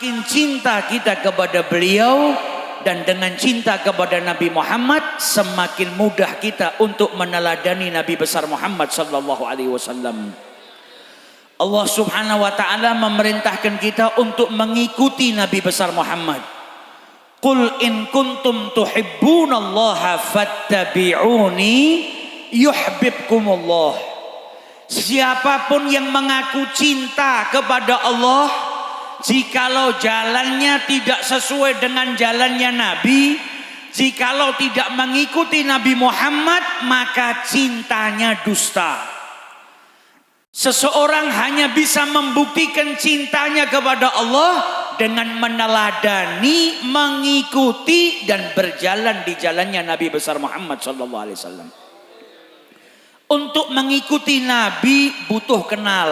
Semakin cinta kita kepada beliau dan dengan cinta kepada Nabi Muhammad, semakin mudah kita untuk meneladani Nabi besar Muhammad sallallahu alaihi wasallam. Allah Subhanahu wa taala memerintahkan kita untuk mengikuti Nabi besar Muhammad. Qul in kuntum tuhibbunallaha fattabi'uni yuhibbukumullah. Siapapun yang mengaku cinta kepada Allah, jikalau jalannya tidak sesuai dengan jalannya Nabi, jikalau tidak mengikuti Nabi Muhammad, maka cintanya dusta. Seseorang hanya bisa membuktikan cintanya kepada Allah dengan meneladani, mengikuti dan berjalan di jalannya Nabi besar Muhammad sallallahu alaihi wasallam. Untuk mengikuti Nabi butuh kenal.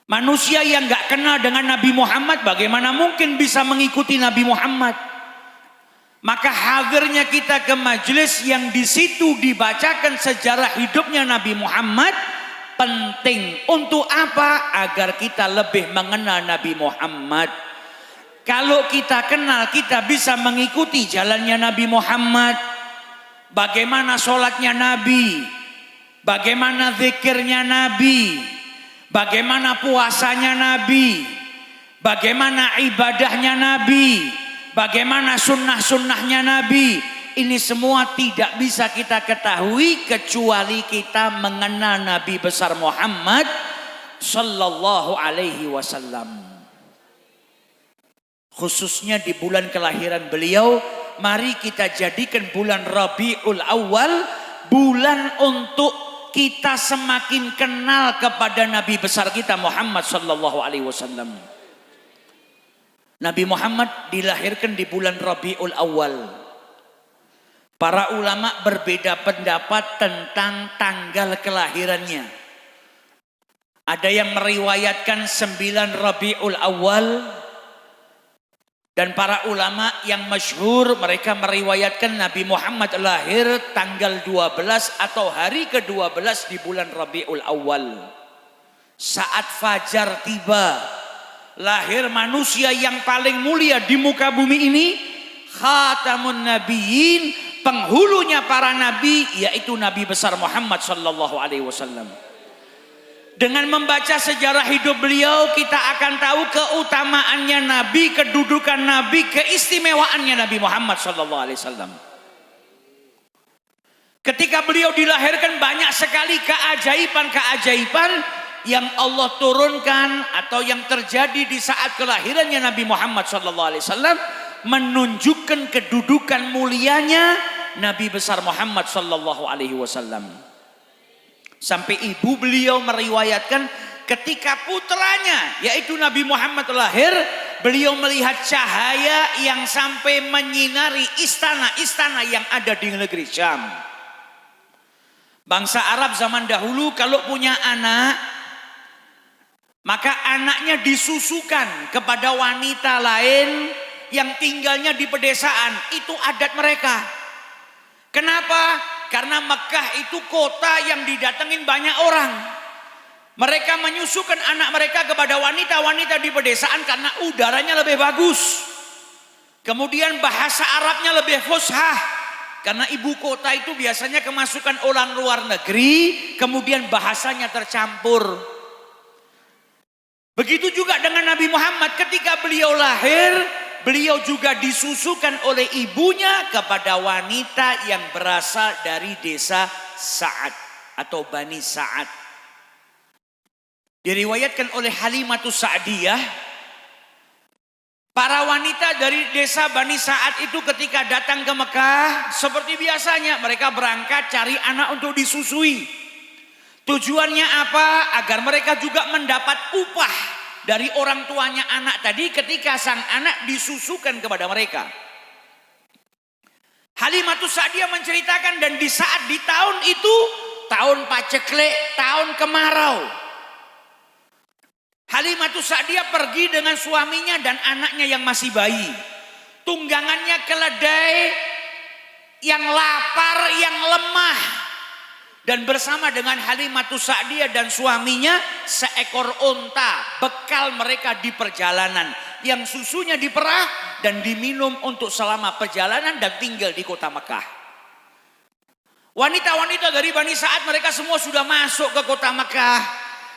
Manusia yang gak kenal dengan Nabi Muhammad, bagaimana mungkin bisa mengikuti Nabi Muhammad? Maka hadirnya kita ke majelis yang di situ dibacakan sejarah hidupnya Nabi Muhammad penting. Untuk apa? Agar kita lebih mengenal Nabi Muhammad. Kalau kita kenal, kita bisa mengikuti jalannya Nabi Muhammad. Bagaimana sholatnya Nabi, bagaimana zikirnya Nabi, bagaimana puasanya Nabi, bagaimana ibadahnya Nabi, bagaimana sunnah-sunnahnya Nabi. Ini semua tidak bisa kita ketahui kecuali kita mengenal Nabi besar Muhammad sallallahu alaihi wasallam. Khususnya di bulan kelahiran beliau, mari kita jadikan bulan Rabiul Awal bulan untuk kita semakin kenal kepada Nabi besar kita Muhammad sallallahu alaihi wasallam. Nabi Muhammad dilahirkan di bulan Rabiul Awal. Para ulama berbeda pendapat tentang tanggal kelahirannya. Ada yang meriwayatkan 9 Rabiul Awal, dan para ulama yang masyhur mereka meriwayatkan Nabi Muhammad lahir tanggal 12 atau hari ke-12 di bulan Rabiul Awal. Saat fajar tiba, lahir manusia yang paling mulia di muka bumi ini, Khatamun Nabiyyin, penghulunya para nabi, yaitu Nabi besar Muhammad sallallahu alaihi wasallam. Dengan membaca sejarah hidup beliau, kita akan tahu keutamaannya Nabi, kedudukan Nabi, keistimewaannya Nabi Muhammad sallallahu alaihi wasallam. Ketika beliau dilahirkan, banyak sekali keajaiban-keajaiban yang Allah turunkan atau yang terjadi di saat kelahirannya Nabi Muhammad sallallahu alaihi wasallam, menunjukkan kedudukan mulianya Nabi besar Muhammad sallallahu alaihi wasallam. Sampai ibu beliau meriwayatkan ketika putranya yaitu Nabi Muhammad lahir, beliau melihat cahaya yang sampai menyinari istana-istana yang ada di negeri Syam. Bangsa Arab zaman dahulu kalau punya anak, maka anaknya disusukan kepada wanita lain yang tinggalnya di pedesaan. Itu adat mereka. Kenapa? Karena Mekah itu kota yang didatengin banyak orang. Mereka menyusukan anak mereka kepada wanita-wanita di pedesaan karena udaranya lebih bagus. Kemudian bahasa Arabnya lebih fushah. Karena ibu kota itu biasanya kemasukan orang luar negeri, kemudian bahasanya tercampur. Begitu juga dengan Nabi Muhammad, ketika beliau lahir, beliau juga disusukan oleh ibunya kepada wanita yang berasal dari desa Sa'ad atau Bani Sa'ad. Diriwayatkan oleh Halimatus Sa'diyah, para wanita dari desa Bani Sa'ad itu ketika datang ke Mekah, seperti biasanya mereka berangkat cari anak untuk disusui. Tujuannya apa? Agar mereka juga mendapat upah dari orang tuanya anak tadi ketika sang anak disusukan kepada mereka. Halimatus Sa'diyah menceritakan, dan di saat di tahun itu, tahun paceklik, tahun kemarau, Halimatus Sa'diyah pergi dengan suaminya dan anaknya yang masih bayi. Tunggangannya keledai yang lapar, yang lemah. Dan bersama dengan Halimatus Sa'diyah dan suaminya seekor unta, bekal mereka di perjalanan, yang susunya diperah dan diminum untuk selama perjalanan dan tinggal di kota Mekah. Wanita-wanita dari Bani Sa'ad mereka semua sudah masuk ke kota Mekah,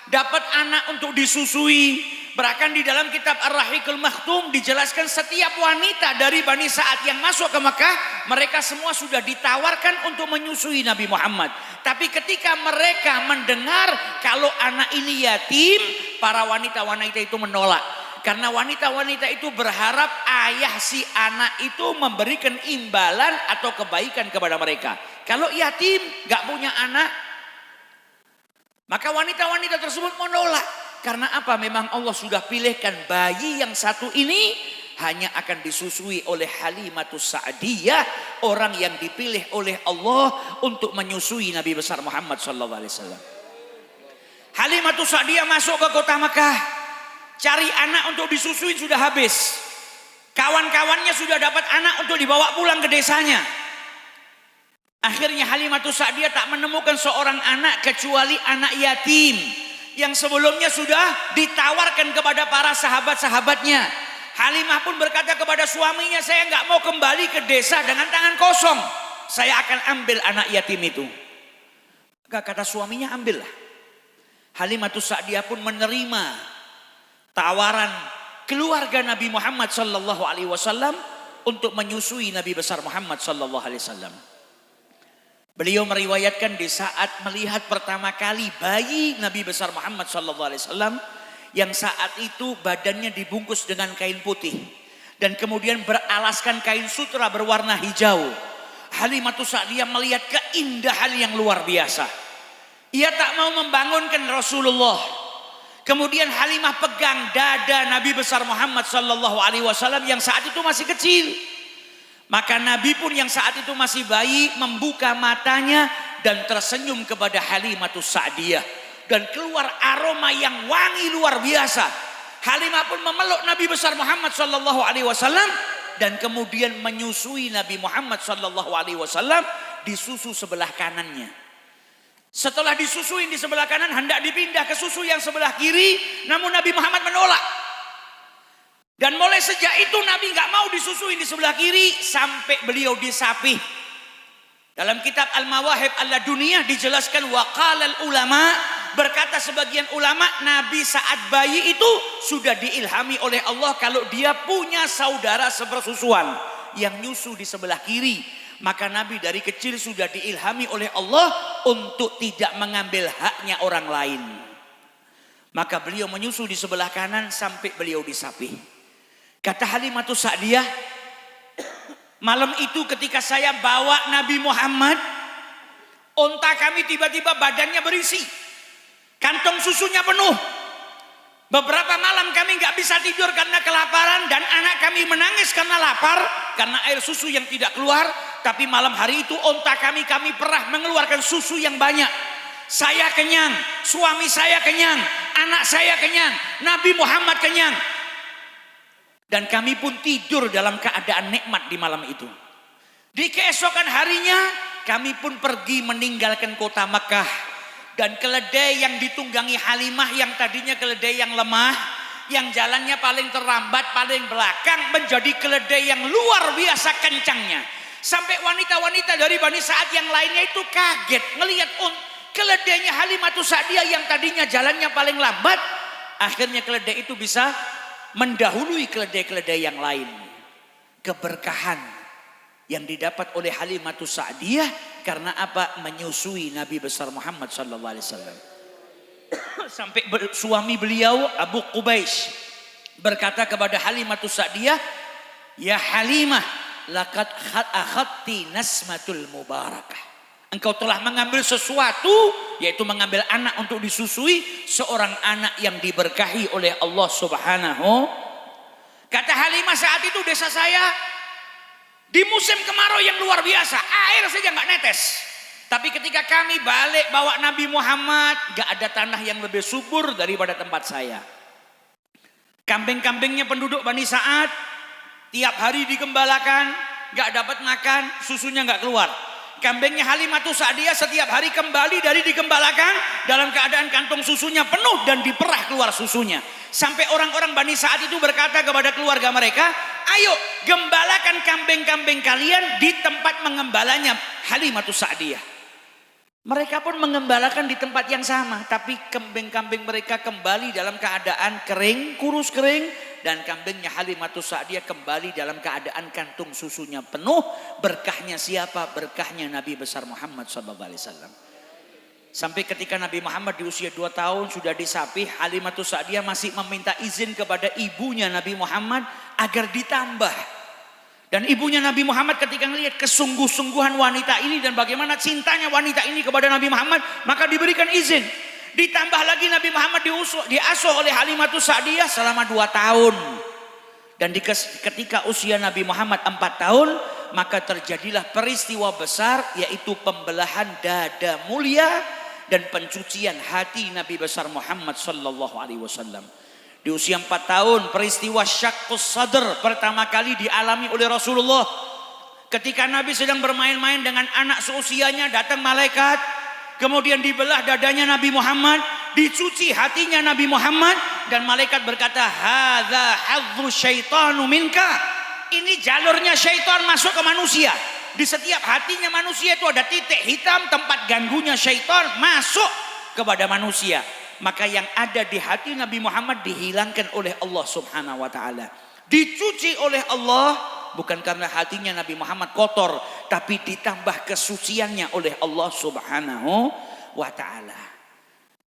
dapat anak untuk disusui. Bahkan di dalam kitab Ar-Rahiqul Makhtum dijelaskan setiap wanita dari Bani Sa'ad yang masuk ke Mekah, mereka semua sudah ditawarkan untuk menyusui Nabi Muhammad. Tapi ketika mereka mendengar kalau anak ini yatim, para wanita-wanita itu menolak. Karena wanita-wanita itu berharap ayah si anak itu memberikan imbalan atau kebaikan kepada mereka. Kalau yatim, gak punya anak, maka wanita-wanita tersebut menolak. Karena apa? Memang Allah sudah pilihkan bayi yang satu ini hanya akan disusui oleh Halimatus Sa'diyah, orang yang dipilih oleh Allah untuk menyusui Nabi besar Muhammad SAW. Halimatus Sa'diyah masuk ke kota Mekah, cari anak untuk disusui sudah habis. Kawan-kawannya sudah dapat anak untuk dibawa pulang ke desanya. Akhirnya Halimatus Sa'diyah tak menemukan seorang anak kecuali anak yatim yang sebelumnya sudah ditawarkan kepada para sahabat-sahabatnya. Halimah pun berkata kepada suaminya, saya nggak mau kembali ke desa dengan tangan kosong. Saya akan ambil anak yatim itu. Kata suaminya, ambillah. Halimatus Sa'diyah pun menerima tawaran keluarga Nabi Muhammad SAW untuk menyusui Nabi besar Muhammad SAW. Beliau meriwayatkan di saat melihat pertama kali bayi Nabi besar Muhammad SAW yang saat itu badannya dibungkus dengan kain putih dan kemudian beralaskan kain sutra berwarna hijau. Halimatus Sa'diyah melihat keindahan yang luar biasa. Ia tak mau membangunkan Rasulullah. Kemudian Halimah pegang dada Nabi besar Muhammad SAW yang saat itu masih kecil. Maka Nabi pun yang saat itu masih bayi membuka matanya dan tersenyum kepada Halimatus Sa'diyah. Dan keluar aroma yang wangi luar biasa. Halimah pun memeluk Nabi besar Muhammad SAW dan kemudian menyusui Nabi Muhammad SAW di susu sebelah kanannya. Setelah disusui di sebelah kanan, hendak dipindah ke susu yang sebelah kiri, namun Nabi Muhammad menolak. Dan mulai sejak itu Nabi nggak mau disusui di sebelah kiri sampai beliau disapih. Dalam kitab Al-Mawahib Al-Laduniyah dijelaskan waqalal ulama, berkata sebagian ulama, Nabi saat bayi itu sudah diilhami oleh Allah kalau dia punya saudara sepersusuan yang nyusu di sebelah kiri. Maka Nabi dari kecil sudah diilhami oleh Allah untuk tidak mengambil haknya orang lain. Maka beliau menyusu di sebelah kanan sampai beliau disapih. Kata Halimatus Sa'diyah, malam itu ketika saya bawa Nabi Muhammad, unta kami tiba-tiba badannya berisi, kantong susunya penuh. Beberapa malam kami nggak bisa tidur karena kelaparan dan anak kami menangis karena lapar karena air susu yang tidak keluar. Tapi malam hari itu unta kami perah mengeluarkan susu yang banyak. Saya kenyang, suami saya kenyang, anak saya kenyang, Nabi Muhammad kenyang. Dan kami pun tidur dalam keadaan nikmat di malam itu. Di keesokan harinya kami pun pergi meninggalkan kota Mekah. Dan keledai yang ditunggangi Halimah yang tadinya keledai yang lemah, yang jalannya paling terlambat, paling belakang, menjadi keledai yang luar biasa kencangnya. Sampai wanita-wanita dari Bani Sa'ad yang lainnya itu kaget melihat keledainya Halimatus Sa'diyah yang tadinya jalannya paling lambat. Akhirnya keledai itu bisa mendahului keledai-keledai yang lain. Keberkahan yang didapat oleh Halimatus Sa'diyah karena apa? Menyusui Nabi besar Muhammad SAW. Sampai suami beliau Abu Qubais berkata kepada Halimatus Sa'diyah, ya Halimah, laqad akhadti nasmatul mubarakah. Engkau telah mengambil sesuatu, yaitu mengambil anak untuk disusui, seorang anak yang diberkahi oleh Allah Subhanahu. Kata Halimah, saat itu desa saya di musim kemarau yang luar biasa, air saja nggak netes. Tapi ketika kami balik bawa Nabi Muhammad, nggak ada tanah yang lebih subur daripada tempat saya. Kambing-kambingnya penduduk Bani Sa'ad tiap hari digembalakan, nggak dapat makan, susunya nggak keluar. Kambingnya Halimatus Sa'diyah setiap hari kembali dari digembalakan dalam keadaan kantong susunya penuh dan diperah keluar susunya. Sampai orang-orang Bani Sa'ad itu berkata kepada keluarga mereka, ayo gembalakan kambing-kambing kalian di tempat mengembalanya Halimatus Sa'diyah. Mereka pun mengembalakan di tempat yang sama, tapi kambing-kambing mereka kembali dalam keadaan kering, kurus kering, dan kambingnya Halimatus Sa'diyah kembali dalam keadaan kantung susunya penuh. Berkahnya siapa? Berkahnya Nabi besar Muhammad SAW. Sampai ketika Nabi Muhammad di usia 2 tahun sudah disapih, Halimatus Sa'diyah masih meminta izin kepada ibunya Nabi Muhammad agar ditambah. Dan ibunya Nabi Muhammad ketika melihat kesungguh-sungguhan wanita ini dan bagaimana cintanya wanita ini kepada Nabi Muhammad, maka diberikan izin. Ditambah lagi Nabi Muhammad diasuh oleh Halimatus Sa'diyah selama 2 tahun. Dan ketika usia Nabi Muhammad 4 tahun, maka terjadilah peristiwa besar, yaitu pembelahan dada mulia dan pencucian hati Nabi besar Muhammad sallallahu alaihi wasallam. Di usia 4 tahun peristiwa syaqqus sadr pertama kali dialami oleh Rasulullah. Ketika Nabi sedang bermain-main dengan anak seusianya, datang malaikat, kemudian dibelah dadanya Nabi Muhammad, dicuci hatinya Nabi Muhammad, dan malaikat berkata, hadza hadzu syaitanu minka. Ini jalurnya syaitan masuk ke manusia. Di setiap hatinya manusia itu ada titik hitam, tempat ganggunya syaitan masuk kepada manusia. Maka yang ada di hati Nabi Muhammad dihilangkan oleh Allah Subhanahu wa taala. Dicuci oleh Allah, bukan karena hatinya Nabi Muhammad kotor, tapi ditambah kesuciannya oleh Allah Subhanahu wa taala.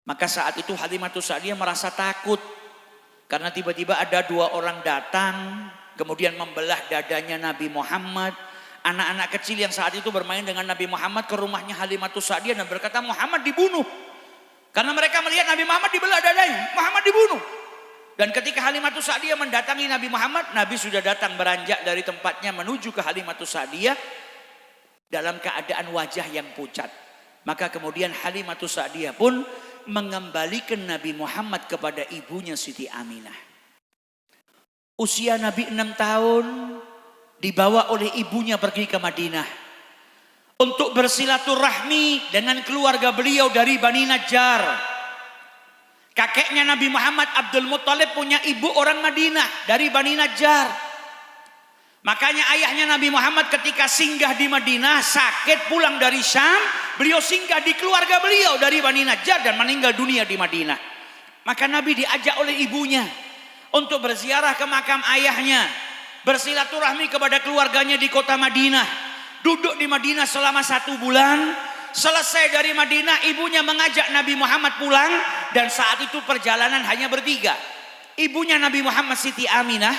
Maka saat itu Halimatus Sa'diyah merasa takut karena tiba-tiba ada 2 orang datang kemudian membelah dadanya Nabi Muhammad. Anak-anak kecil yang saat itu bermain dengan Nabi Muhammad ke rumahnya Halimatus Sa'diyah dan berkata, Muhammad dibunuh. Karena mereka melihat Nabi Muhammad dibelah dadanya, Muhammad dibunuh. Dan ketika Halimatus Sa'diyah mendatangi Nabi Muhammad, Nabi sudah datang beranjak dari tempatnya menuju ke Halimatus Sa'diyah dalam keadaan wajah yang pucat. Maka kemudian Halimatus Sa'diyah pun mengembalikan Nabi Muhammad kepada ibunya Siti Aminah. Usia Nabi 6 tahun dibawa oleh ibunya pergi ke Madinah untuk bersilaturahmi dengan keluarga beliau dari Bani Najjar. Kakeknya Nabi Muhammad Abdul Muttalib punya ibu orang Madinah dari Bani Najjar. Makanya ayahnya Nabi Muhammad ketika singgah di Madinah, sakit pulang dari Syam, beliau singgah di keluarga beliau dari Bani Najjar dan meninggal dunia di Madinah. Maka Nabi diajak oleh ibunya untuk berziarah ke makam ayahnya, bersilaturahmi kepada keluarganya di kota Madinah. Duduk di Madinah selama 1 bulan. Selesai dari Madinah, ibunya mengajak Nabi Muhammad pulang. Dan saat itu perjalanan hanya bertiga. Ibunya Nabi Muhammad Siti Aminah,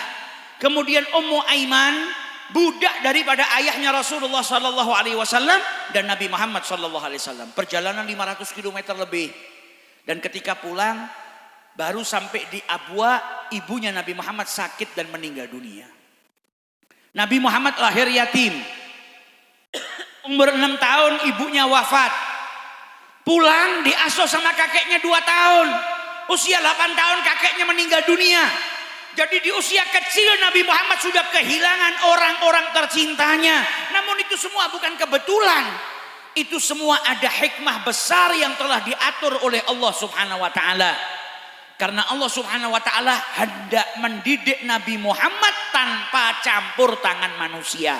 kemudian Ummu Aiman, budak daripada ayahnya Rasulullah sallallahu alaihi wasallam, dan Nabi Muhammad sallallahu alaihi wasallam. Perjalanan 500 km lebih. Dan ketika pulang, baru sampai di Abwa, ibunya Nabi Muhammad sakit dan meninggal dunia. Nabi Muhammad lahir yatim. Umur 6 tahun ibunya wafat. Pulang diasuh sama kakeknya 2 tahun. Usia 8 tahun kakeknya meninggal dunia. Jadi di usia kecil Nabi Muhammad sudah kehilangan orang-orang tercintanya. Namun itu semua bukan kebetulan. Itu semua ada hikmah besar yang telah diatur oleh Allah Subhanahu wa taala. Karena Allah Subhanahu wa taala hendak mendidik Nabi Muhammad tanpa campur tangan manusia.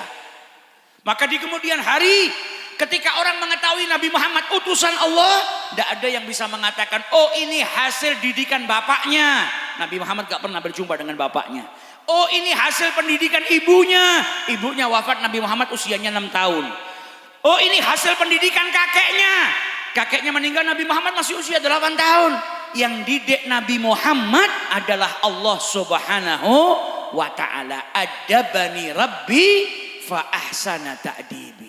Maka di kemudian hari ketika orang mengetahui Nabi Muhammad utusan Allah, tidak ada yang bisa mengatakan, oh ini hasil didikan bapaknya. Nabi Muhammad gak pernah berjumpa dengan bapaknya. Oh ini hasil pendidikan ibunya. Ibunya wafat Nabi Muhammad usianya 6 tahun. Oh ini hasil pendidikan kakeknya. Kakeknya meninggal Nabi Muhammad masih usia 8 tahun. Yang didik Nabi Muhammad adalah Allah Subhanahu wa ta'ala. Adabani Rabbi fa ahsana ta'dibi.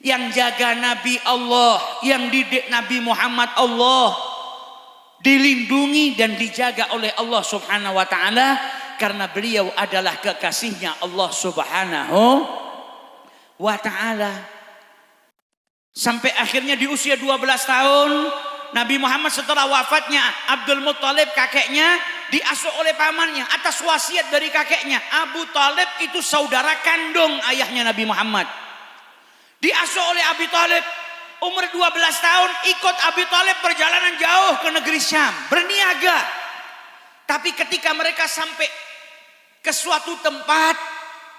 Yang jaga Nabi Allah, yang didik Nabi Muhammad Allah, dilindungi dan dijaga oleh Allah Subhanahu wa taala karena beliau adalah kekasihnya Allah Subhanahu wa taala. Sampai akhirnya di usia 12 tahun Nabi Muhammad setelah wafatnya Abdul Muttalib kakeknya diasuh oleh pamannya atas wasiat dari kakeknya. Abu Talib itu saudara kandung ayahnya Nabi Muhammad. diasuh oleh Abi Thalib. Umur 12 tahun ikut Abi Thalib perjalanan jauh ke negeri Syam, berniaga. Tapi ketika mereka sampai ke suatu tempat,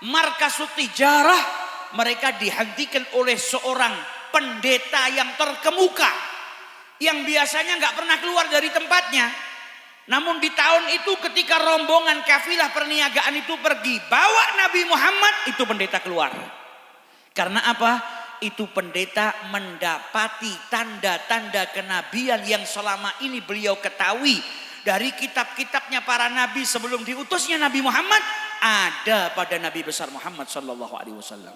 markasut tijarah, mereka dihentikan oleh seorang pendeta yang terkemuka, yang biasanya nggak pernah keluar dari tempatnya. Namun di tahun itu ketika rombongan kafilah perniagaan itu pergi bawa Nabi Muhammad, itu pendeta keluar. Karena apa? Itu pendeta mendapati tanda-tanda kenabian yang selama ini beliau ketahui dari kitab-kitabnya para nabi sebelum diutusnya Nabi Muhammad, ada pada Nabi besar Muhammad sallallahu alaihi wasallam.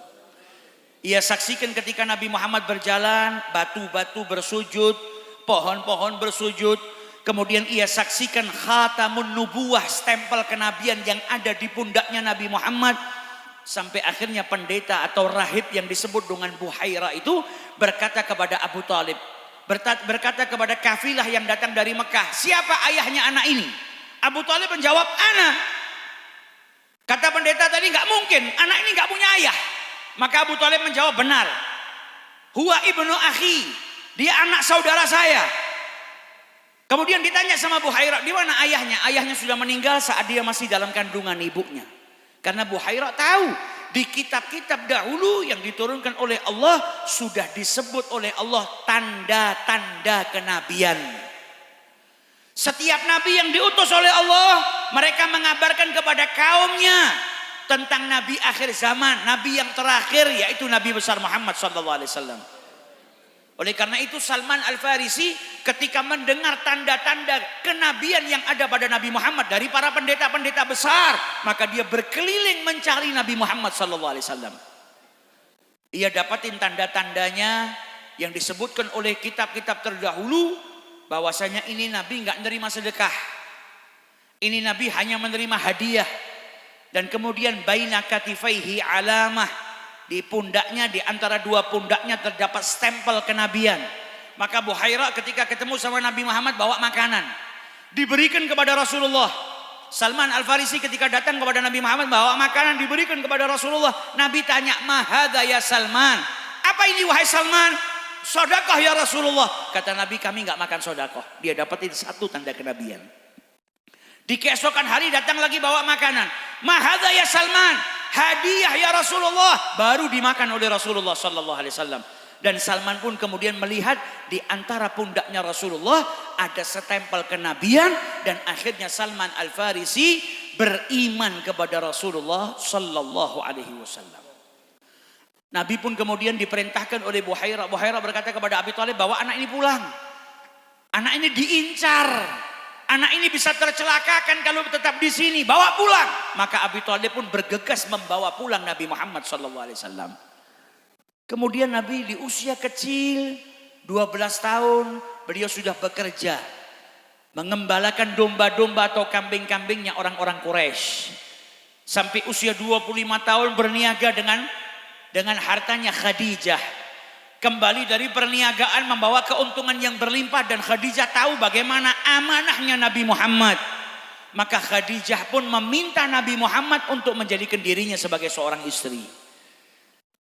Ia saksikan ketika Nabi Muhammad berjalan, batu-batu bersujud, pohon-pohon bersujud. Kemudian ia saksikan khatamun nubuwah, stempel kenabian yang ada di pundaknya Nabi Muhammad. Sampai akhirnya pendeta atau rahib yang disebut dengan Buhaira itu berkata kepada Abu Thalib, berkata kepada kafilah yang datang dari Mekah, siapa ayahnya anak ini? Abu Thalib menjawab, ana. Kata pendeta tadi, nggak mungkin, anak ini nggak punya ayah. Maka Abu Thalib menjawab, benar. Huwa ibnu akhi, dia anak saudara saya. Kemudian ditanya sama Buhaira, di mana ayahnya? Ayahnya sudah meninggal saat dia masih dalam kandungan ibunya. Karena Buhaira tahu di kitab-kitab dahulu yang diturunkan oleh Allah sudah disebut oleh Allah tanda-tanda kenabian. Setiap nabi yang diutus oleh Allah, mereka mengabarkan kepada kaumnya tentang nabi akhir zaman, nabi yang terakhir, yaitu Nabi besar Muhammad SAW. Oleh karena itu Salman Al-Farisi ketika mendengar tanda-tanda kenabian yang ada pada Nabi Muhammad dari para pendeta-pendeta besar, maka dia berkeliling mencari Nabi Muhammad SAW. Ia dapatin tanda-tandanya yang disebutkan oleh kitab-kitab terdahulu, bahwasanya ini Nabi nggak menerima sedekah, ini Nabi hanya menerima hadiah. Dan kemudian baina katifaihi alamah, di pundaknya, di antara dua pundaknya terdapat stempel kenabian. Maka Buhaira ketika ketemu sama Nabi Muhammad bawa makanan, diberikan kepada Rasulullah. Salman Al-Farisi ketika datang kepada Nabi Muhammad bawa makanan, diberikan kepada Rasulullah. Nabi tanya, ma hadza ya Salman? Apa ini wahai Salman? Sedekah ya Rasulullah. Kata Nabi, kami nggak makan sedekah. Dia dapatin satu tanda kenabian. Di keesokan hari datang lagi bawa makanan. Ma hadza ya Salman? Hadiah ya Rasulullah. Baru dimakan oleh Rasulullah sallallahu alaihi wasallam. Dan Salman pun kemudian melihat di antara pundaknya Rasulullah ada stempel kenabian, dan akhirnya Salman Al-Farisi beriman kepada Rasulullah sallallahu alaihi wasallam. Nabi pun kemudian diperintahkan oleh Buhaira. Buhaira berkata kepada Abi Thalib, bawa anak ini pulang. Anak ini diincar. Anak ini bisa tercelakakan kalau tetap di sini, bawa pulang. Maka Abi Thalib pun bergegas membawa pulang Nabi Muhammad SAW. Kemudian Nabi di usia kecil, 12 tahun, beliau sudah bekerja. Mengembalakan domba-domba atau kambing-kambingnya orang-orang Quraisy. Sampai usia 25 tahun berniaga dengan hartanya Khadijah. Kembali dari perniagaan membawa keuntungan yang berlimpah, dan Khadijah tahu bagaimana amanahnya Nabi Muhammad. Maka Khadijah pun meminta Nabi Muhammad untuk menjadikan dirinya sebagai seorang istri.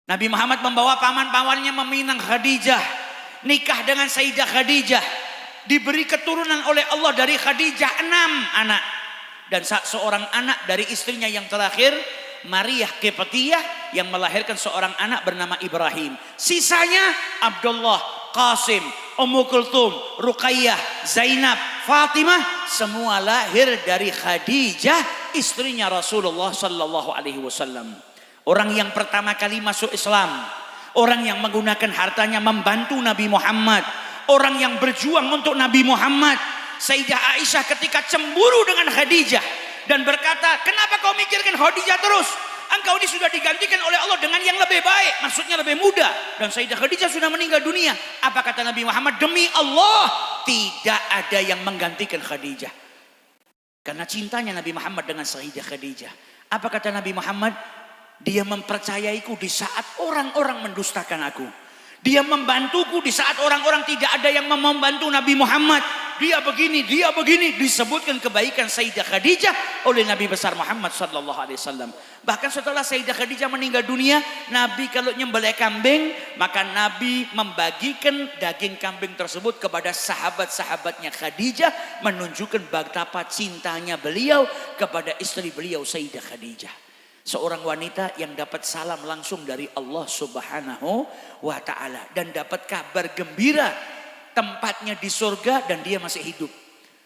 Nabi Muhammad membawa paman-pamannya meminang Khadijah, nikah dengan Sayyidah Khadijah. Diberi keturunan oleh Allah dari Khadijah 6 anak. Dan seorang anak dari istrinya yang terakhir, Maria Qibtiyah, yang melahirkan seorang anak bernama Ibrahim. Sisanya Abdullah, Qasim, Ummu Kulthum, Ruqayyah, Zainab, Fatimah, semua lahir dari Khadijah, istrinya Rasulullah sallallahu alaihi wasallam. Orang yang pertama kali masuk Islam, orang yang menggunakan hartanya membantu Nabi Muhammad, orang yang berjuang untuk Nabi Muhammad. Sayyidah Aisyah ketika cemburu dengan Khadijah dan berkata, kenapa kau mikirkan Khadijah terus? Engkau ini sudah digantikan oleh Allah dengan yang lebih baik, maksudnya lebih muda. Dan Sayyidah Khadijah sudah meninggal dunia. Apa kata Nabi Muhammad? Demi Allah, tidak ada yang menggantikan Khadijah. Karena cintanya Nabi Muhammad dengan Sayyidah Khadijah. Apa kata Nabi Muhammad? Dia mempercayaiku di saat orang-orang mendustakan aku. Dia membantuku di saat orang-orang tidak ada yang membantu Nabi Muhammad. dia begini, disebutkan kebaikan Sayyidah Khadijah oleh Nabi besar Muhammad sallallahu alaihi wasallam. Bahkan setelah Sayyidah Khadijah meninggal dunia, Nabi kalau nyembelih kambing, maka Nabi membagikan daging kambing tersebut kepada sahabat-sahabatnya Khadijah, menunjukkan betapa cintanya beliau kepada istri beliau Sayyidah Khadijah. Seorang wanita yang dapat salam langsung dari Allah Subhanahu wa ta'ala dan dapat kabar gembira tempatnya di surga dan dia masih hidup.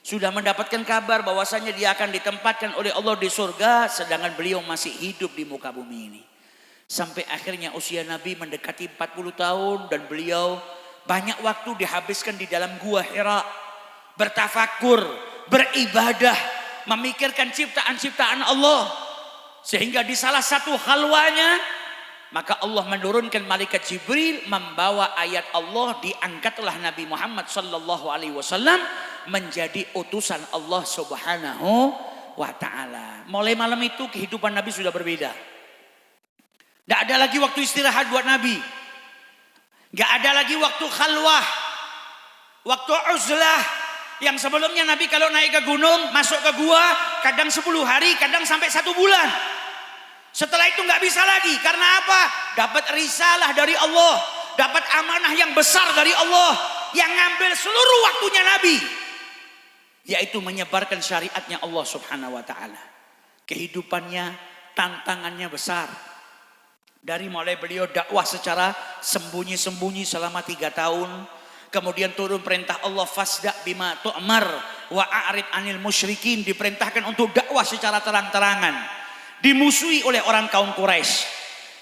Sudah mendapatkan kabar bahwasanya dia akan ditempatkan oleh Allah di surga sedangkan beliau masih hidup di muka bumi ini. Sampai akhirnya usia Nabi mendekati 40 tahun dan beliau banyak waktu dihabiskan di dalam gua Hira, bertafakur, beribadah, memikirkan ciptaan-ciptaan Allah. Sehingga di salah satu khalwanya, maka Allah menurunkan malaikat Jibril membawa ayat Allah, diangkatlah Nabi Muhammad sallallahu alaihi wasallam menjadi utusan Allah Subhanahu wa ta'ala. Mulai malam itu kehidupan Nabi sudah berbeda. Tidak ada lagi waktu istirahat buat Nabi. Tidak ada lagi waktu khalwah, waktu uzlah. Yang sebelumnya Nabi kalau naik ke gunung, masuk ke gua, kadang 10 hari, kadang sampai 1 bulan. Setelah itu nggak bisa lagi. Karena apa? Dapat risalah dari Allah, dapat amanah yang besar dari Allah, yang ngambil seluruh waktunya Nabi, yaitu menyebarkan syariatnya Allah Subhanahu wa ta'ala. Kehidupannya, tantangannya besar. Dari mulai beliau dakwah secara sembunyi-sembunyi selama 3 tahun. Kemudian turun perintah Allah, fasda bima tu'mar wa a'rid anil musyrikin, diperintahkan untuk dakwah secara terang-terangan. Dimusuhi oleh orang kaum Quraisy,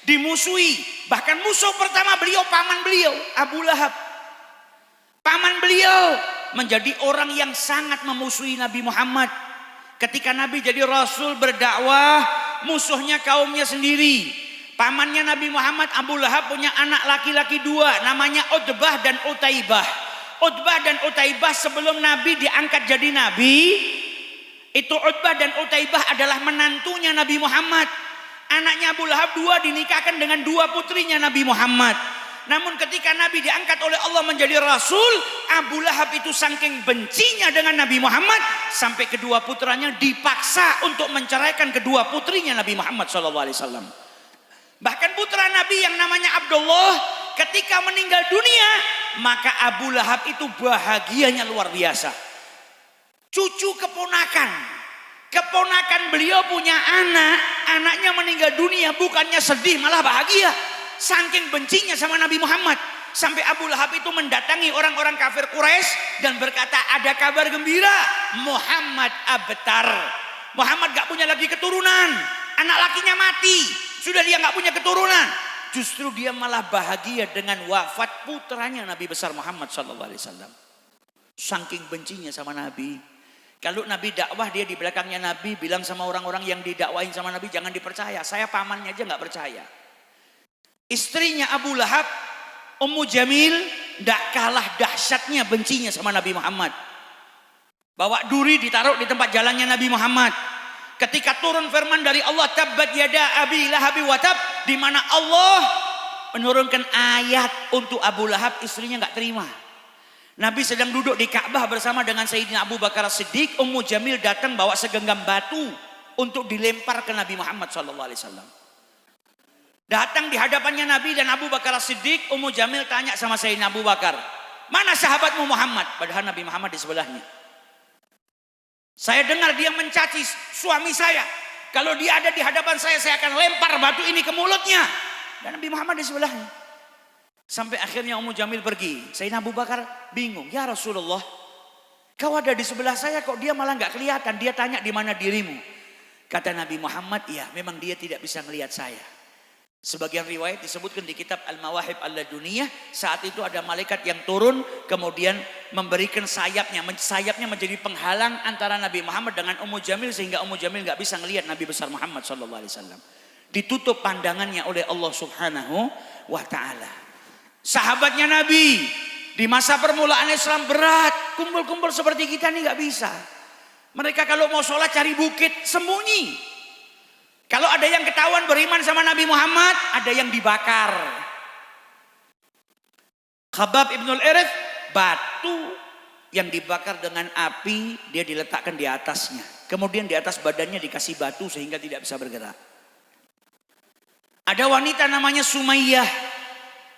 dimusuhi, bahkan musuh pertama beliau paman beliau Abu Lahab. Paman beliau menjadi orang yang sangat memusuhi Nabi Muhammad. Ketika Nabi jadi rasul berdakwah, musuhnya kaumnya sendiri. Pamannya Nabi Muhammad Abu Lahab punya anak laki-laki 2, namanya Utbah dan Utaibah. Utbah dan Utaibah sebelum Nabi diangkat jadi Nabi, itu Utbah dan Utaibah adalah menantunya Nabi Muhammad. Anaknya Abu Lahab 2 dinikahkan dengan 2 putrinya Nabi Muhammad. Namun ketika Nabi diangkat oleh Allah menjadi Rasul, Abu Lahab itu saking bencinya dengan Nabi Muhammad, sampai kedua putranya dipaksa untuk menceraikan kedua putrinya Nabi Muhammad SAW. Bahkan putra Nabi yang namanya Abdullah ketika meninggal dunia, maka Abu Lahab itu bahagianya luar biasa. Cucu keponakan beliau punya anak, anaknya meninggal dunia, bukannya sedih malah bahagia. Saking bencinya sama Nabi Muhammad, sampai Abu Lahab itu mendatangi orang-orang kafir Quraisy dan berkata, ada kabar gembira, Muhammad abtar. Muhammad gak punya lagi keturunan, anak lakinya mati, sudah dia gak punya keturunan. Justru dia malah bahagia dengan wafat putranya Nabi besar Muhammad SAW. Saking bencinya sama Nabi. Kalau Nabi dakwah, dia di belakangnya Nabi bilang sama orang-orang yang didakwain sama Nabi, jangan dipercaya, saya pamannya aja gak percaya. Istrinya Abu Lahab, Ummu Jamil, gak kalah dahsyatnya bencinya sama Nabi Muhammad. Bawa duri ditaruh di tempat jalannya Nabi Muhammad. Ketika turun firman dari Allah, tabbat yada abi lahabi watab, di mana Allah menurunkan ayat untuk Abu Lahab, istrinya nggak terima. Nabi sedang duduk di Ka'bah bersama dengan Sayyidina Abu Bakar Siddiq. Ummu Jamil datang bawa segenggam batu untuk dilempar ke Nabi Muhammad SAW. Datang di hadapannya Nabi dan Abu Bakar Siddiq. Ummu Jamil tanya sama Sayyidina Abu Bakar, mana sahabatmu Muhammad? Padahal Nabi Muhammad di sebelahnya. Saya dengar dia mencaci suami saya. Kalau dia ada di hadapan saya akan lempar batu ini ke mulutnya. Dan Nabi Muhammad di sebelahnya. Sampai akhirnya Ummu Jamil pergi. Sayyidina Abu Bakar bingung. Ya Rasulullah, kau ada di sebelah saya kok dia malah gak kelihatan. Dia tanya di mana dirimu. Kata Nabi Muhammad, ya memang dia tidak bisa melihat saya. Sebagian riwayat disebutkan di kitab Al-Mawahib Al-Laduniyah, saat itu ada malaikat yang turun kemudian memberikan sayapnya menjadi penghalang antara Nabi Muhammad dengan Ummu Jamil, sehingga Ummu Jamil nggak bisa melihat Nabi besar Muhammad SAW. Ditutup pandangannya oleh Allah Subhanahu wa ta'ala. Sahabatnya Nabi di masa permulaan Islam berat, kumpul-kumpul seperti kita nih nggak bisa. Mereka kalau mau sholat cari bukit sembunyi. Kalau ada yang ketahuan beriman sama Nabi Muhammad, ada yang dibakar. Khabab ibnul Arith, batu yang dibakar dengan api, dia diletakkan di atasnya. Kemudian di atas badannya dikasih batu sehingga tidak bisa bergerak. Ada wanita namanya Sumayyah,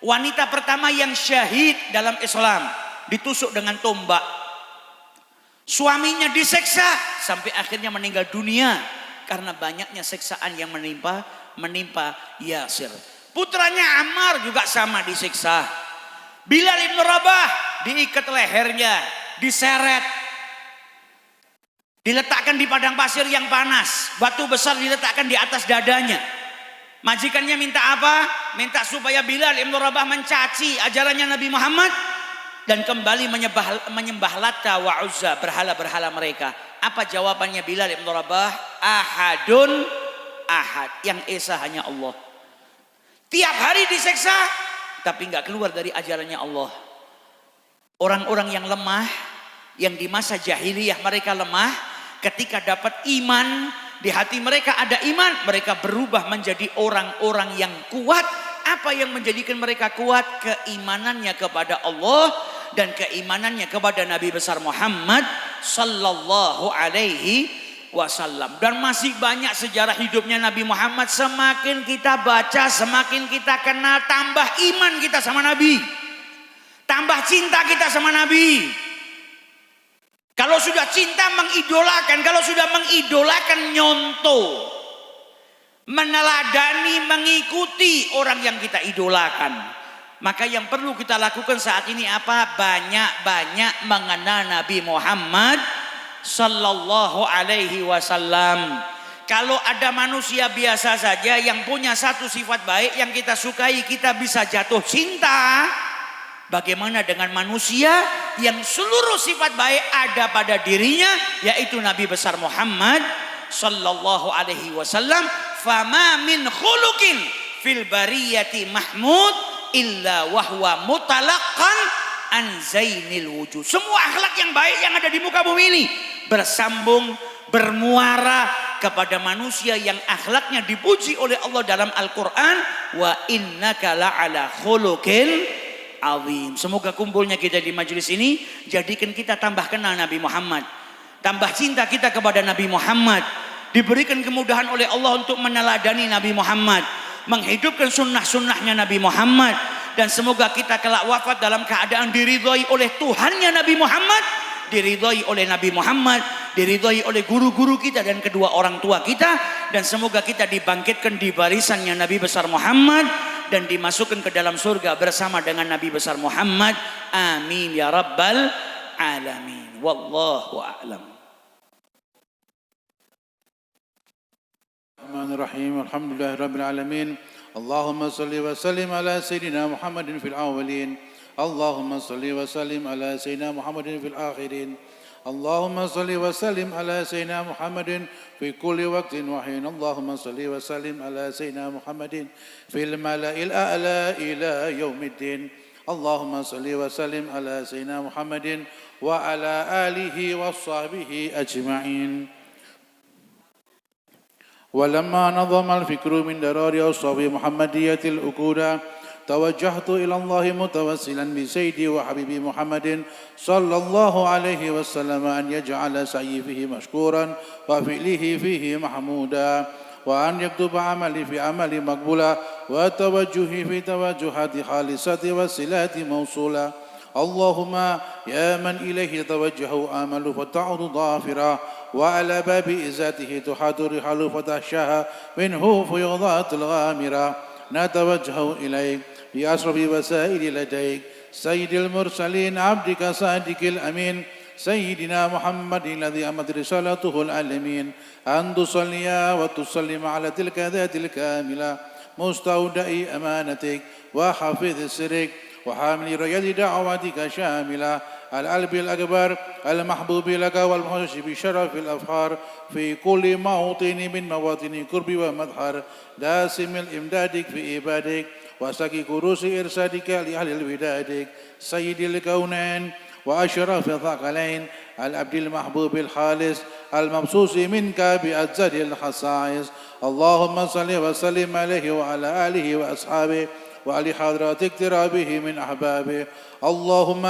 wanita pertama yang syahid dalam Islam, ditusuk dengan tombak. Suaminya diseksa sampai akhirnya meninggal dunia karena banyaknya seksaan yang menimpa Yasir. Putranya Ammar juga sama disiksa. Bilal ibn Rabah diikat lehernya, diseret, diletakkan di padang pasir yang panas, batu besar diletakkan di atas dadanya. Majikannya minta apa? Minta supaya Bilal ibn Rabah mencaci ajarannya Nabi Muhammad dan kembali menyembah Lata wa Uzza, berhala-berhala mereka. Apa jawabannya Bilal ibn Rabah? Ahadun ahad, yang esa hanya Allah. Tiap hari diseksa tapi nggak keluar dari ajarannya Allah. Orang-orang yang lemah, yang di masa jahiliyah mereka lemah, ketika dapat iman, di hati mereka ada iman, mereka berubah menjadi orang-orang yang kuat. Apa yang menjadikan mereka kuat? Keimanannya kepada Allah dan keimanannya kepada Nabi besar Muhammad sallallahu alaihi wasallam. Dan masih banyak sejarah hidupnya Nabi Muhammad. Semakin kita baca, semakin kita kenal, tambah iman kita sama Nabi, tambah cinta kita sama Nabi. Kalau sudah cinta mengidolakan, kalau sudah mengidolakan nyontoh, meneladani, mengikuti orang yang kita idolakan. Maka yang perlu kita lakukan saat ini apa? Banyak-banyak mengenal Nabi Muhammad sallallahu alaihi wasallam. Kalau ada manusia biasa saja yang punya satu sifat baik yang kita sukai, kita bisa jatuh cinta. Bagaimana dengan manusia yang seluruh sifat baik ada pada dirinya, yaitu Nabi besar Muhammad sallallahu alaihi wasallam. Fama min khuluqin fil bariyati mahmud illa wahwa mutalaqqan an zainil wujud. Semua akhlak yang baik yang ada di muka bumi ini bersambung, bermuara kepada manusia yang akhlaknya dipuji oleh Allah dalam Al-Quran. Wa innaka la'ala khuluqin azim. Semoga kumpulnya kita di majelis ini jadikan kita tambah kenal Nabi Muhammad, tambah cinta kita kepada Nabi Muhammad, diberikan kemudahan oleh Allah untuk meneladani Nabi Muhammad, menghidupkan sunnah-sunnahnya Nabi Muhammad. Dan semoga kita kelak wafat dalam keadaan diridhai oleh Tuhannya Nabi Muhammad, diridhai oleh Nabi Muhammad, diridhai oleh guru-guru kita dan kedua orang tua kita. Dan semoga kita dibangkitkan di barisannya Nabi besar Muhammad dan dimasukkan ke dalam surga bersama dengan Nabi besar Muhammad. Amin ya rabbal alamin. Wallahu a'lam. Bismillahirrahmanirrahim. Alhamdulillahirabbil alamin. Allahumma salli wa sallim ala sayyidina Muhammadin fil awwalin. Allahumma salli wa sallim ala sayyidina Muhammadin fil akhirin. Allahumma salli wa sallim ala sayyidina Muhammadin fi kulli waqtin wa hin. Allahumma salli wa sallim ala sayyidina Muhammadin fil mala'il a'la ila yaumiddin. Allahumma salli wa sallim ala sayyidina Muhammadin wa ala alihi wa sahbihi ajma'in. ولما نظم الفكر من درار أوصاف محمدية الأكودة توجهت إلى الله متوسلا بسيدي وحبيبي محمد صلى الله عليه وسلم أن يجعل سعي فيه مشكورا وفعله فيه محمودا وأن يكتب عملي في عملي مقبولا وتوجهي في توجهات خالصة والصلات موصولا. اللهم يا من إليه توجه آمل فتعود ظافرا وعلى باب إزاته تحات رحال فتخشاها منه فيضات الغامرة. نتوجه إليك بأشرف وسائل لديك سيد المرسلين عبدك صادق الأمين سيدنا محمد الذي أمت رسالته العالمين أن تصلي وتسلم على تلك ذات الكاملة مستودع أمانتك وحافظ سرك وحامل رياض دعواتك شاملة القلب الأكبر المحبوب لك والمحشش بشرف الأفخار في كل موطن من مواطن قرب ومظهر داسم الإمدادك في عبادك وسقي كروس إرشادك لأهل الودادك سيد الكونين وأشرف الثقلين العبد المحبوب الخالص المبسوس منك بأجزاد الخصائص. اللهم صل وسلم عليه وعلى آله وأصحابه وعلى حضرات اقترابه من أحبابه. اللهم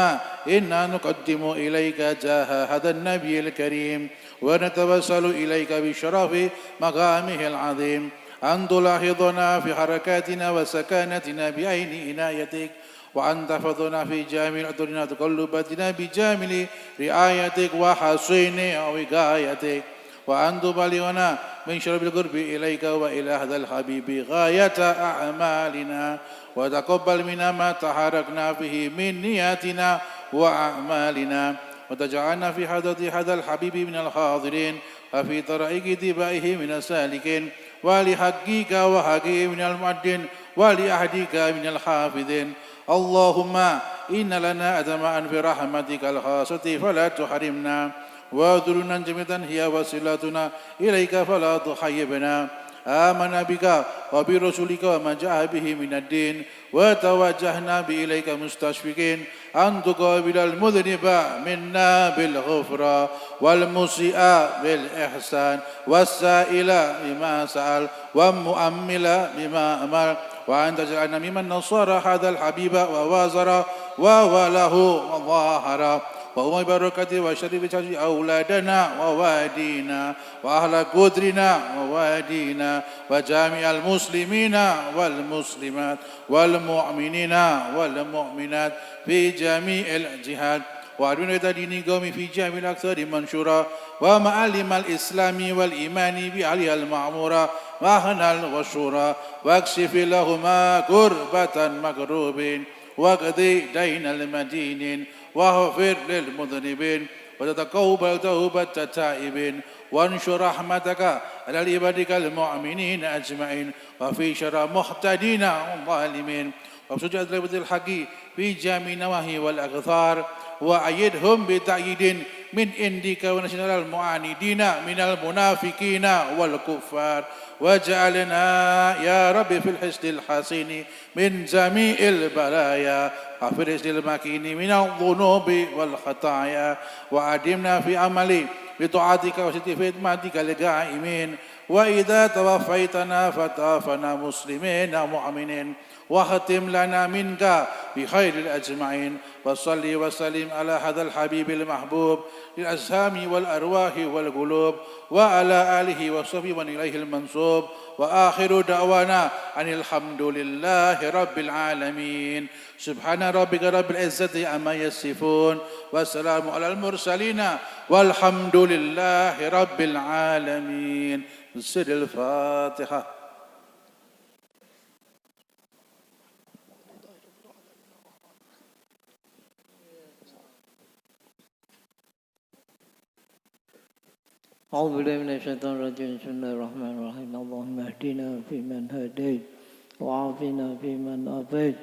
إنا نقدم إليك جاه هذا النبي الكريم ونتوسل إليك بشرف مقامه العظيم أن تلاحظنا في حركاتنا وسكانتنا بعين عنايتك، وأن تحفظنا في جامع أدورنا تقلباتنا بجامل رعايتك وحصين وقايتك، وأن تبلغنا من شرب القرب إليك وإلى هذا الحبيب غاية أعمالنا، وتقبل منا ما تحركنا فيه من نياتنا وأعمالنا، وتجعلنا في حضرة هذا الحبيب من الحاضرين وفي طريق اتباعه من السالكين، ولحقك وحقه من المؤدين ولأهديك من الحافظين. اللهم إن لنا أدماء في رحمتك الخاصة فلا تحرمنا، وذلنا جميعا هي وسيلتنا إليك فلا تخيبنا. آمنا بك وبرسولك وما جاء به من الدين، وتوجهنا بإليك مستشفقين أن تقابل المذنب منا بالغفران، والمسيء بالإحسان، والسائل بما سأل، والمؤمل بما أمل، وأن تجعلنا ممن نصر هذا الحبيب ووازر ووله وظاهر، وهو بركة وشرف أولادنا ووادينا وأهل قدرنا ووادينا وجامع المسلمين والمسلمات والمؤمنين والمؤمنات في جميع الجهات، وأدعونا دين قومي في جميع الأكثر منشورا، ومعلم الإسلام والإيمان بعليها المعمورة وأهنا والشورى، واكشف لهما كربة مكروبين، واقضي دين المدينين، واغفر للمذنبين، وتتقبل توبة التائبين، وانشر رحمتك على عبادك المؤمنين أجمعين، وفي شر محتدين والظالمين، وبسجد لعبد الحق في جميع النواهي والأقطار، وأيدهم بتأييد من عندك ونشر المعاندين من المنافقين والكفار، واجعلنا يا رب في الحسن الحسين من جميع البلايا، وفي الحسن المكين من الذنوب والخطايا، وأدمنا في عمل بطاعتك وستر في خدمتك القائمين، وإذا توفيتنا فتوفنا مسلمين مؤمنين، واختم لنا منك بخير الأجمعين، وصلي وسلم على هذا الحبيب المحبوب للأجسام والأرواح والقلوب، وعلى آله وصحبه ومن إليه المنسوب، وآخر دعوانا أن الحمد لله رب العالمين. سبحان ربك رب العزة عما يصفون، والسلام على المرسلين، والحمد لله رب العالمين. سر الفاتحة. أعوذ بالله من الشيطان الرجيم. بسم الله الرحمن الرحيم. اللهم اهدنا فيمن هديت، وعافنا فيمن عافيت،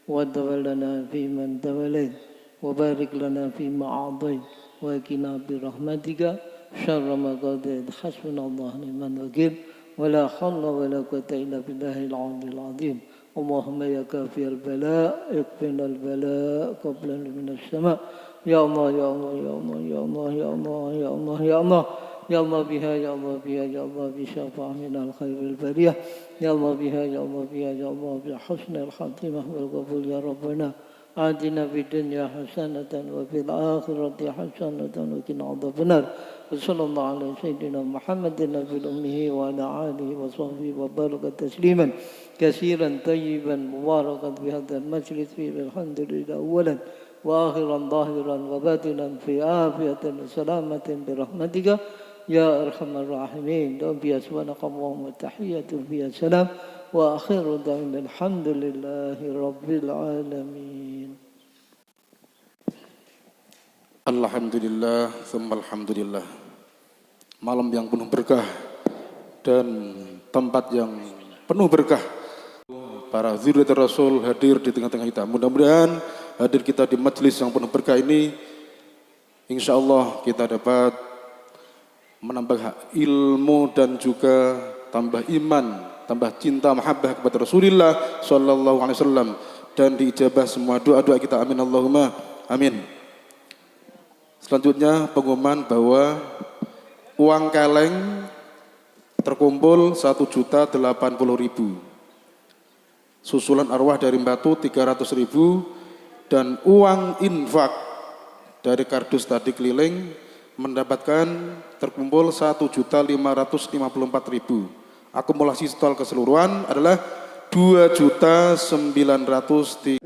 وتولنا فيمن توليت، وبارك لنا فيما أعطيت، وقنا برحمتك شر ما قضيت. حسبنا الله ونعم الوكيل، ولا حول ولا قوة إلا بالله العلي العظيم. اللهم يا كافي البلاء اكفنا البلاء قبل من السماء. يا الله يا الله يا الله يا الله يا الله يا الله يا الله يا الله بها يا الله بها يا الله بشفاعة من الخير البرية. يا الله بها يا الله بها يا الله بحسن الخاتمة والقبول يا ربنا. آتنا في الدنيا حسنة وفي الآخرة حسنة وقنا عذاب النار. وصلى الله على سيدنا محمد النبي الأمي وعلى آله وصحبه وبارك تسليما كثيرا طيبا مباركا في هذا المجلس فيه. الحمد لله أولا وآخرا ظاهرا وباطنا في عافية وسلامة برحمتك يا أرحم الراحمين. دوم بها سبحانك اللهم وتحية فيها السلام، وآخر دعوانا الحمد لله رب العالمين. Alhamdulillah, alhamdulillah. Malam yang penuh berkah dan tempat yang penuh berkah. Para zuriat Rasul hadir di tengah-tengah kita. Mudah-mudahan hadir kita di majelis yang penuh berkah ini, insya Allah kita dapat menambah ilmu dan juga tambah iman, tambah cinta, mahabbah kepada Rasulullah Sallallahu Alaihi Wasallam, dan diijabah semua doa-doa kita. Amin Allahumma amin. Selanjutnya pengumuman bahwa uang keleng terkumpul 1.080.000. susulan arwah dari Batu 300.000, dan uang infak dari kardus tadi keliling mendapatkan terkumpul 1.554.000. Akumulasi total keseluruhan adalah 2.900.000.